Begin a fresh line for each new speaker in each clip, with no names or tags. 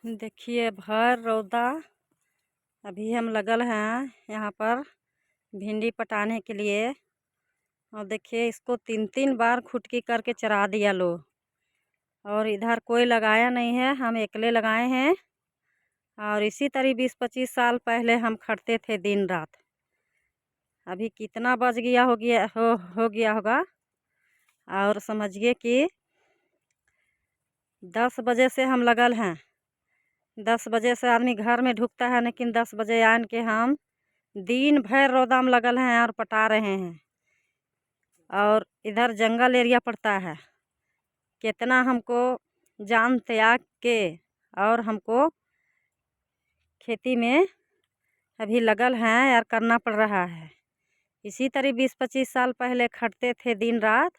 देखिए भर रौदा अभी हम लगल हैं यहाँ पर भिंडी पटाने के लिए। और देखिए इसको 3-3 बार खुटकी करके चरा दिया लो। और इधर कोई लगाया नहीं है, हम अकेले लगाए हैं। और इसी तरह 20-25 साल पहले हम खटते थे दिन रात। अभी कितना बज गया हो गया होगा। और समझिए कि 10 बजे से हम लगल हैं। 10 बजे से आदमी घर में ढुकता है, लेकिन 10 बजे आन के हम दिन भर रौदा में लगल हैं और पटा रहे हैं। और इधर जंगल एरिया पड़ता है। कितना हमको जान त्याग के और हमको खेती में अभी लगल हैं और करना पड़ रहा है। इसी तरह 20-25 साल पहले खटते थे दिन रात।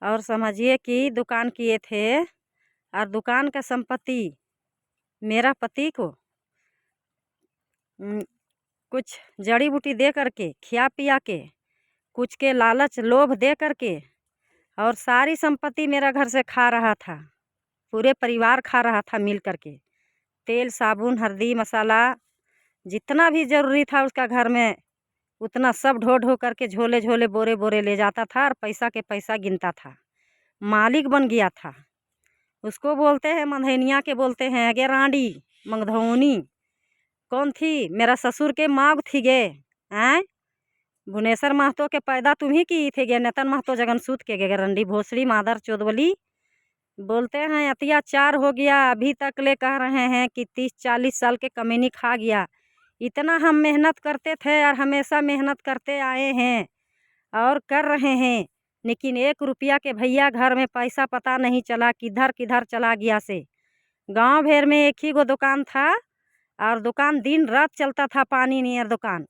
और समझिए कि दुकान किए थे और दुकान का संपत्ति मेरा पति को कुछ जड़ी बूटी दे करके खिया पिया के कुछ के लालच लोभ दे करके और सारी संपत्ति मेरा घर से खा रहा था। पूरे परिवार खा रहा था मिल करके। तेल साबुन हल्दी मसाला जितना भी ज़रूरी था उसका घर में उतना सब ढो ढो करके झोले झोले बोरे बोरे ले जाता था और पैसा के पैसा गिनता था। मालिक बन गया था। उसको बोलते हैं मंधनिया के बोलते हैं अगे रांडी मंगधौनी कौन थी, मेरा ससुर के माँ थी गे। हैं भुवनेश्वर महतो के पैदा तुम ही की थे गे, नेतन महतो जगन सूत के गे रंडी भोसड़ी मादर चोदवली। बोलते हैं अत्याचार हो गया, अभी तक ले कह रहे हैं कि 30-40 साल के कमीनी खा गया। इतना हम मेहनत करते थे और हमेशा मेहनत करते आए हैं और कर रहे हैं, लेकिन 1 रुपया के भैया घर में पैसा पता नहीं चला किधर किधर चला गया से। गांव भर में एक ही गो दुकान था और दुकान दिन रात चलता था, पानी नियर दुकान।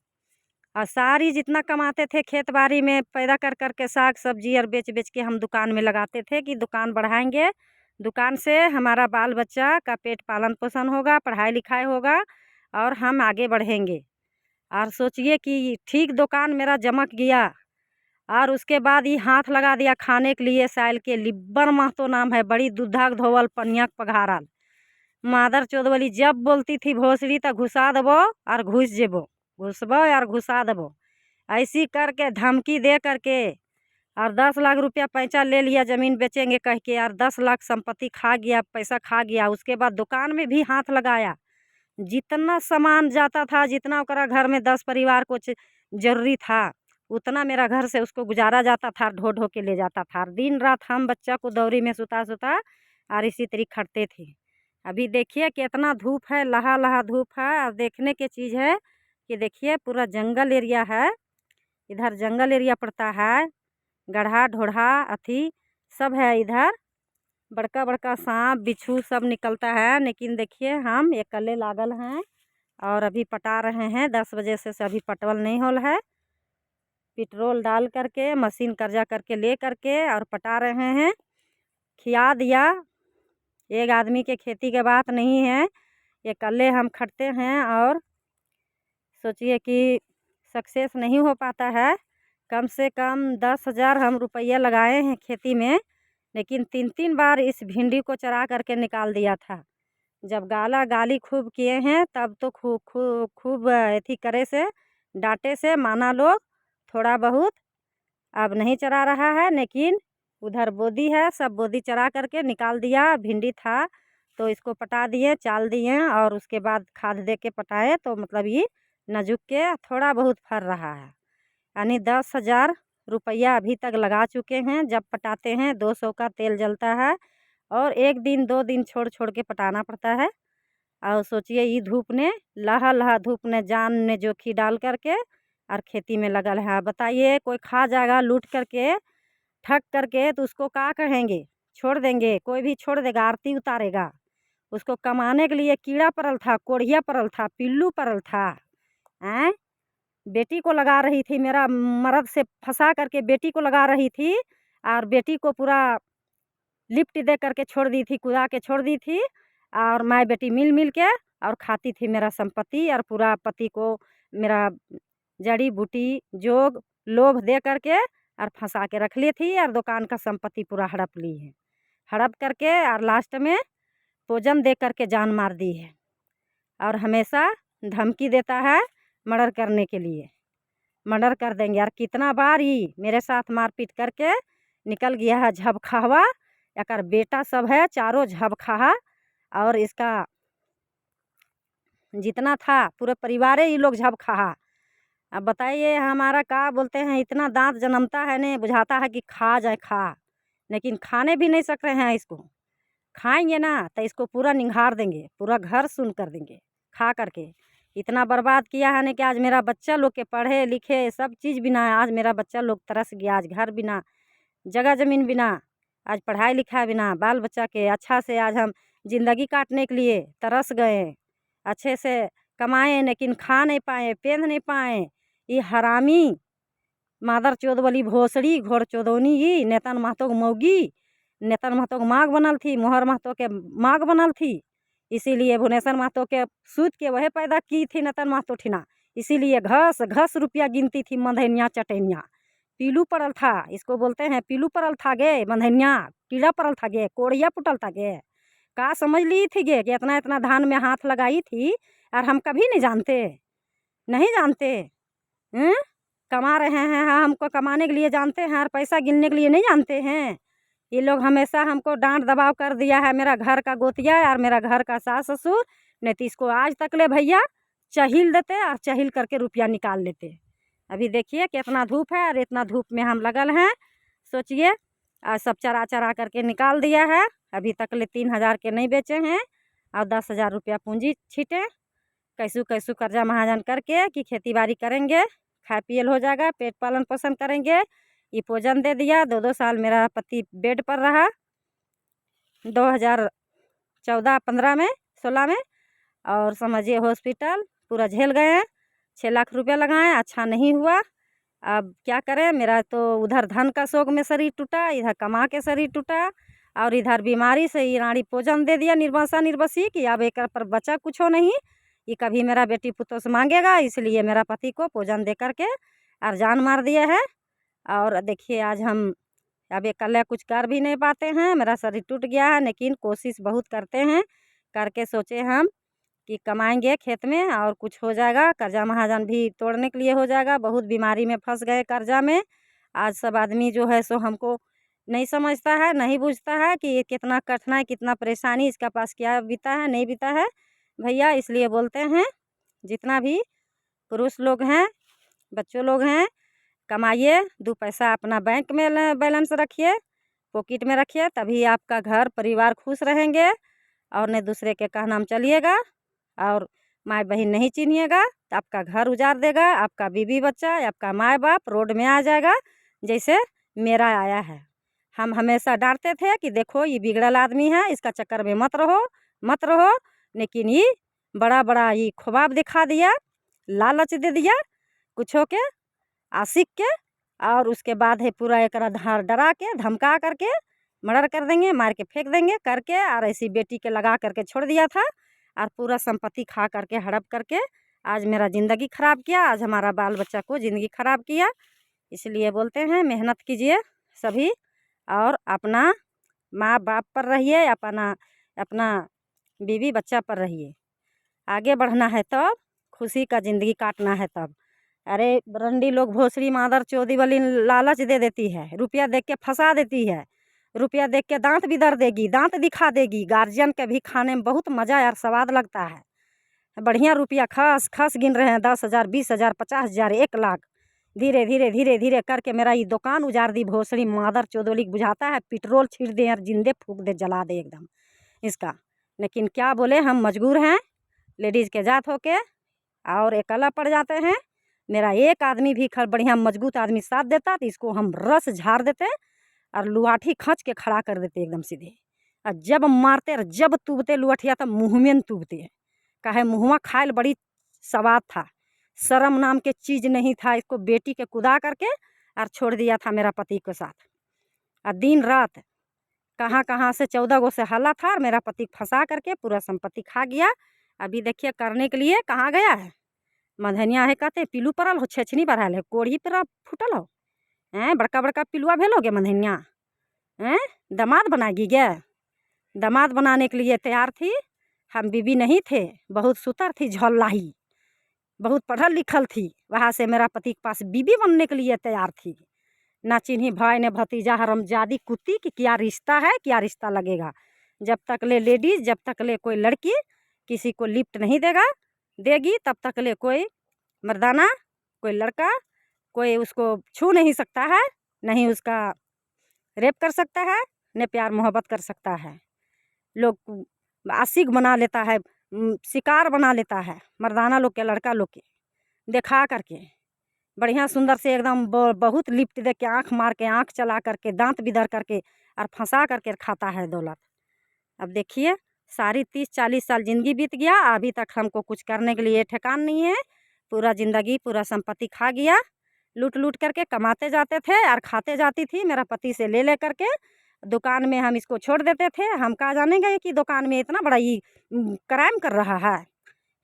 और सारी जितना कमाते थे खेत बाड़ी में पैदा कर करके साग सब्जी और बेच बेच के हम दुकान में लगाते थे कि दुकान बढ़ाएंगे, दुकान से हमारा बाल बच्चा का पेट पालन पोषण होगा, पढ़ाई लिखाई होगा और हम आगे बढ़ेंगे। और सोचिए कि ठीक दुकान मेरा चमक गया। और उसके बाद ये हाथ लगा दिया खाने के लिए साइल के लिब्बर महतो नाम है, बड़ी दूधाक धोवल पनिया पघारल मादर चोदवली। जब बोलती थी भोसड़ी तो घुसा देबो और घुस जेबो, घुसबो और घुसा देबो। ऐसी करके धमकी दे करके और 10 लाख रुपया पैसा ले लिया ज़मीन बेचेंगे कह के, और 10 लाख संपत्ति खा गया, पैसा खा गया। उसके बाद दुकान में भी हाथ लगाया। जितना सामान जाता था, जितना ओकरा घर में 10 परिवार को जरूरी था उतना मेरा घर से उसको गुजारा जाता था, ढो ढो के ले जाता था। दिन रात हम बच्चा को दौरी में सुता सुता और इसी तरीके खटते थे। अभी देखिए कितना धूप है, लहा लहा धूप है। और देखने की चीज़ है कि देखिए पूरा जंगल एरिया है। इधर जंगल एरिया पड़ता है, गड्ढा ढोढ़ा अथी सब है इधर। बड़का बड़का सांप बिच्छू सब निकलता है, लेकिन देखिए हम अकेले लागल हैं और अभी पटा रहे हैं। 10 बजे से अभी पटवल नहीं होल है। पेट्रोल डाल करके मशीन कर्जा करके ले करके और पटा रहे हैं। खिया दिया, एक आदमी के खेती के बात नहीं है, अकेले हम खटते हैं। और सोचिए कि सक्सेस नहीं हो पाता है। कम से कम 10,000 हम रुपया लगाए हैं खेती में, लेकिन 3-3 बार इस भिंडी को चरा करके निकाल दिया था। जब गाली खूब किए हैं तब तो खूब खूब खूब अथी करे से डांटे से माना लोग थोड़ा बहुत। अब नहीं चरा रहा है, लेकिन उधर बोदी है, सब बोदी चरा करके निकाल दिया। भिंडी था तो इसको पटा दिए, चाल दिए और उसके बाद खाद दे के पटाए तो मतलब ये नजुक के थोड़ा बहुत फर रहा है। यानी 10,000 रुपया अभी तक लगा चुके हैं। जब पटाते हैं 200 का तेल जलता है और 1 दिन 2 दिन छोड़ छोड़ के पटाना पड़ता है। और सोचिए ये धूप ने लहा लहा धूप ने जान ने जोखी डाल करके और खेती में लगल है। बताइए कोई खा जाएगा लूट करके ठग करके तो उसको क्या कहेंगे, छोड़ देंगे? कोई भी छोड़ देगा, आरती उतारेगा। उसको कमाने के लिए कीड़ा पड़ल था, कोढ़िया पड़ल था, पिल्लू पड़ल था। हैं बेटी को लगा रही थी, मेरा मर्द से फंसा करके बेटी को लगा रही थी और बेटी को पूरा लिफ्ट दे करके छोड़ दी थी, कूदा के छोड़ दी थी। और माँ बेटी मिल मिल के और खाती थी मेरा संपत्ति। और पूरा पति को मेरा जड़ी बूटी जोग लोभ दे करके और फंसा के रख ली थी और दुकान का संपत्ति पूरा हड़प ली है। हड़प करके और लास्ट में पोजन दे करके जान मार दी है और हमेशा धमकी देता है मर्डर करने के लिए। मर्डर कर देंगे यार। कितना बार ही मेरे साथ मारपीट करके निकल गया है झबखावा। याकर बेटा सब है चारों झबखाहा और इसका जितना था पूरे परिवार ही लोग झबखाहा। अब बताइए हमारा क्या बोलते हैं, इतना दांत जन्मता है ने बुझाता है कि खा जाए खा, लेकिन खाने भी नहीं सक रहे हैं इसको। खाएंगे ना तो इसको पूरा निंघार देंगे, पूरा घर सुन कर देंगे खा करके। इतना बर्बाद किया है ने कि आज मेरा बच्चा लोग के पढ़े लिखे सब चीज़ बिना, आज मेरा बच्चा लोग तरस गया। आज घर बिना, जगह ज़मीन बिना, आज पढ़ाई लिखाई बिना, बाल बच्चा के अच्छा से आज हम ज़िंदगी काटने के लिए तरस गए। अच्छे से कमाएँ लेकिन खा नहीं पाए, पहन नहीं पाए। ये हरामी मादर चोद वाली भोसड़ी घोड़ चोदौनी ही नेतन महतो के मौगी, नेतन महतो के माग बनल थी, मोहर महतो के माग बनल थी। इसीलिए भुवनेश्वर महतो के सूत के वह पैदा की थी नेतन महतो ठिना। इसीलिए घस घस रुपया गिनती थी मंधनिया चटैनिया। पीलू पड़ल था, इसको बोलते हैं पीलू पड़ल था गे मंधनिया, कीड़ा पड़ल था गे, कोड़िया पुटल था गे। का समझ ली थी गे कि इतना इतना धान में हाथ लगाई थी और हम कभी नहीं जानते, नहीं जानते। कमा रहे हैं हमको कमाने के लिए जानते हैं और पैसा गिनने के लिए नहीं जानते हैं। ये लोग हमेशा हमको डांट दबाव कर दिया है, मेरा घर का गोतिया और मेरा घर का सास ससुर। नहीं तो इसको आज तक ले भैया चहिल देते और चहिल करके रुपया निकाल लेते। अभी देखिए कितना धूप है और इतना धूप में हम लगल हैं। सोचिए आज सब चरा चरा करके निकाल दिया है। अभी तक ले 3,000 के नहीं बेचे हैं और 10,000 रुपया पूंजी छीटे। कैसू कैसू कर्जा महाजन करके कि खेती बाड़ी करेंगे, खाए पियल हो जाएगा, पेट पालन पोषण करेंगे। ये भोजन दे दिया। 2-2 साल मेरा पति बेड पर रहा, 2014-15 में 16 में, और समझिए हॉस्पिटल पूरा झेल गए। 6 लाख रुपया लगाए, अच्छा नहीं हुआ। अब क्या करें, मेरा तो उधर धन का शौक में शरीर टूटा, इधर कमा के शरीर टूटा और इधर बीमारी से ये रानी भोजन दे दिया निर्वासा निर्वसी कि अब एक पर बचा कुछ हो नहीं। ये कभी मेरा बेटी पुतों से मांगेगा, इसलिए मेरा पति को भोजन दे करके और जान मार दिया है। और देखिए आज हम अब अकेले कुछ कर भी नहीं पाते हैं, मेरा शरीर टूट गया है, लेकिन कोशिश बहुत करते हैं। करके सोचे हम कि कमाएंगे खेत में और कुछ हो जाएगा, कर्जा महाजन भी तोड़ने के लिए हो जाएगा। बहुत बीमारी में फंस गए कर्जा में। आज सब आदमी जो है सो हमको नहीं समझता है, नहीं बूझता है कि ये कितना कठिनाई कितना परेशानी इसका पास क्या बीता है नहीं बीता है भैया। इसलिए बोलते हैं जितना भी पुरुष लोग हैं, बच्चों लोग हैं, कमाइए, 2 पैसा अपना बैंक में बैलेंस रखिए, पॉकेट में रखिए, तभी आपका घर परिवार खुश रहेंगे। और नहीं दूसरे के कहना में चलिएगा और माँ बहन नहीं चिनिएगा तो आपका घर उजाड़ देगा, आपका बीवी बच्चा, आपका माँ बाप रोड में आ जाएगा जैसे मेरा आया है। हम हमेशा डांटते थे कि देखो ये बिगड़ल आदमी है, इसका चक्कर में मत रहो मत रहो, लेकिन ये बड़ा बड़ा ये ख्वाब दिखा दिया, लालच दे दिया कुछ हो के आशिक के, और उसके बाद है पूरा एक धार डरा के धमका करके मर्डर कर देंगे, मार के फेंक देंगे करके, और ऐसी बेटी के लगा करके छोड़ दिया था और पूरा संपत्ति खा करके हड़प करके आज मेरा ज़िंदगी ख़राब किया, आज हमारा बाल बच्चा को ज़िंदगी ख़राब किया। इसलिए बोलते हैं मेहनत कीजिए सभी और अपना माँ बाप पर रहिए, अपना बीवी बच्चा पर रहिए। आगे बढ़ना है तब, खुशी का ज़िंदगी काटना है तब। अरे रंडी लोग भोसड़ी मादर चौधी वाली लालच दे देती है, रुपया देख के फंसा देती है, रुपया देख के दांत भी दर देगी, दांत दिखा देगी। गार्जियन के भी खाने में बहुत मज़ा यार स्वाद लगता है। बढ़िया रुपया खस खस गिन रहे हैं, 10,000 20,000 50,000 1 लाख, धीरे धीरे धीरे धीरे करके मेरा ये दुकान उजाड़ दी भोसड़ी मादर चौधरी। बुझाता है पेट्रोल छीट दे और जिंदे फूक दे, जला दे एकदम इसका। लेकिन क्या बोले, हम मजबूर हैं लेडीज़ के जात होके और अकेला पड़ जाते हैं। मेरा एक आदमी भी बढ़िया मजबूत आदमी साथ देता तो इसको हम रस झाड़ देते और लुआठी खींच के खड़ा कर देते एकदम सीधे। और जब मारते और जब तूबते लुआठिया तब मुँह में तूबते, काहे मुँहवा खायल बड़ी स्वाद था, शर्म नाम के चीज़ नहीं था। इसको बेटी के कुदा करके और छोड़ दिया था मेरा पति के साथ। और दिन रात कहाँ कहाँ से 14 गो से हल्ला था और मेरा पति फंसा करके पूरा संपत्ति खा गया। अभी देखिए करने के लिए कहाँ गया है, मधनिया है कहते पिलू पड़ल हो, छेछनी बढ़ाल है, कोढ़ी पर फूटल हो, बड़का बड़का पिलुआ भेलोगे मधनिया, दमाद बनाएगी गे। दामाद बनाने के लिए तैयार थी। हम बीबी नहीं थे, बहुत सुतर थी, झल्लाही, बहुत पढ़ल लिखल थी। वहाँ से मेरा पति के पास बीबी बनने के लिए तैयार थी। ना चिन्ही भाई ने भतीजा, हरामजादी कुत्ती कि क्या रिश्ता है, क्या रिश्ता लगेगा। जब तक ले लेडीज़, जब तक ले कोई लड़की किसी को लिफ्ट नहीं देगी, तब तक ले कोई मर्दाना, कोई लड़का, कोई उसको छू नहीं सकता है, नहीं उसका रेप कर सकता है, न प्यार मोहब्बत कर सकता है। लोग आशिक बना लेता है, शिकार बना लेता है मर्दाना लोग के, लड़का लोग के दिखा करके बढ़िया सुंदर से एकदम बहुत लिफ्ट दे के, आँख मार के, आँख चला करके, दांत बिदर करके और फंसा करके खाता है दौलत। अब देखिए सारी 30-40 साल ज़िंदगी बीत गया, अभी तक हमको कुछ करने के लिए ठिकान नहीं है। पूरा ज़िंदगी, पूरा संपत्ति खा गया। लूट लूट करके कमाते जाते थे और खाते जाती थी मेरा पति से ले करके। दुकान में हम इसको छोड़ देते थे। हम कहाँ जानेंगे कि दुकान में इतना बड़ा ये क्राइम कर रहा है।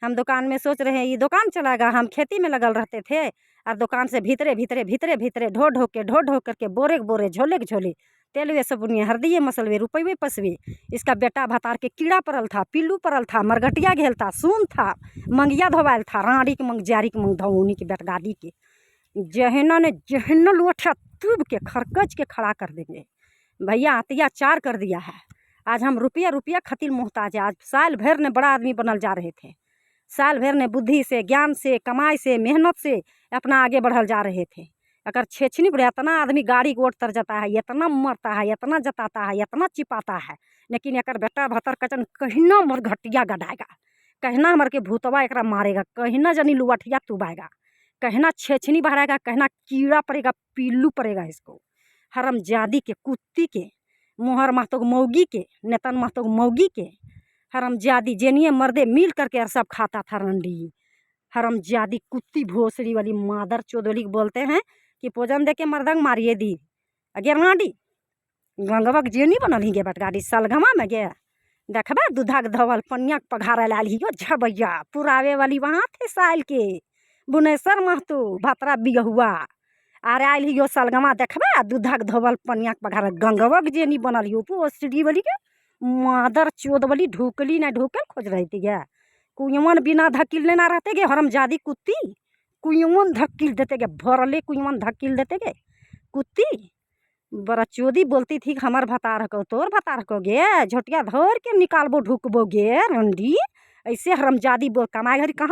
हम दुकान में सोच रहे हैं ये दुकान चलाएगा, हम खेती में लगल रहते थे। और दुकान से भीतरे भीतरे भीतरे भीतरे ढो ढो करके बोरे के बोरे, झोले के झोले, तेलवे सबुनिया, हरदिये मसलवे, रुपये पसवे। इसका बेटा भतार के कीड़ा पड़ल था, पिल्लू पड़ल था, मरगटिया घेल था, सून था, मंगिया धोवाल था, राड़ी के मंग, जारी के मंग, धौनी के बेटगादी के जहना ने जहना लुअठा तुब के खरकच के खड़ा कर देंगे। भैया अत्याचार कर दिया है। आज हम रुपया खतील मोहताज है। आज साल भर ने बड़ा आदमी बनल जा रहे थे, साल भर ने बुद्धि से, ज्ञान से, कमाई से, मेहनत से अपना आगे बढ़ल जा रहे थे। अगर छेछनी बुढ़िया, इतना आदमी गाड़ी गोट तर जाता है, इतना मरता है, इतना जताता है, इतना चिपाता है, लेकिन एक बेटा भतर कचन कहिना मर घटिया गडाएगा, कहना मर के भूतवा एक मारेगा, कहना जनी लुअठिया तुबाएगा, कहना छेछनी बहराएगा, कहना कीड़ा पड़ेगा, पिल्लू पड़ेगा इसको। हरमजादी के, कुत्ती के, मोहर महतो मौगी के, नेतन महतो मौगी के, हरमजादी जेनिए मर्दे मिल करके और सब खाता था रंडी। हरमजादी कुत्ती भोसड़ी वाली मादर चोदोली बोलते हैं कि भोजन दे के मर्दंग मारिए दी अगेरनाडी गंगवा के जेनी बनल ही गे बटगाड़ी सलगमा में गे देखबे दूधा के धवल पनिया के पघारा लाल ही झबैया पुरावे वाली वहाँ थे साल के बुनेश्वर महतो भतरा बिगहुआ आर आयल ही सलगमा देखबे दूधा के धवल पनिया के पघारा गंगवा के जेनी बनल ही पोस्टी वाली के मादर चोद वाली ढुकली ना ढुकल खोज रही थी गे कुयमन बिना धकिल लेना रहते गे हरमजादी कुत्ती कुयमन धकिल देते गे भरले कुयमन धकिल देते गे कुत्ती बड़ा चोदी बोलती थी कि हमार भतार को तोर भतार को गे झोटिया धर के निकालबो ढुकबो गे रंडी ऐसे हरमजादी बोल कमाए घरी कहाँ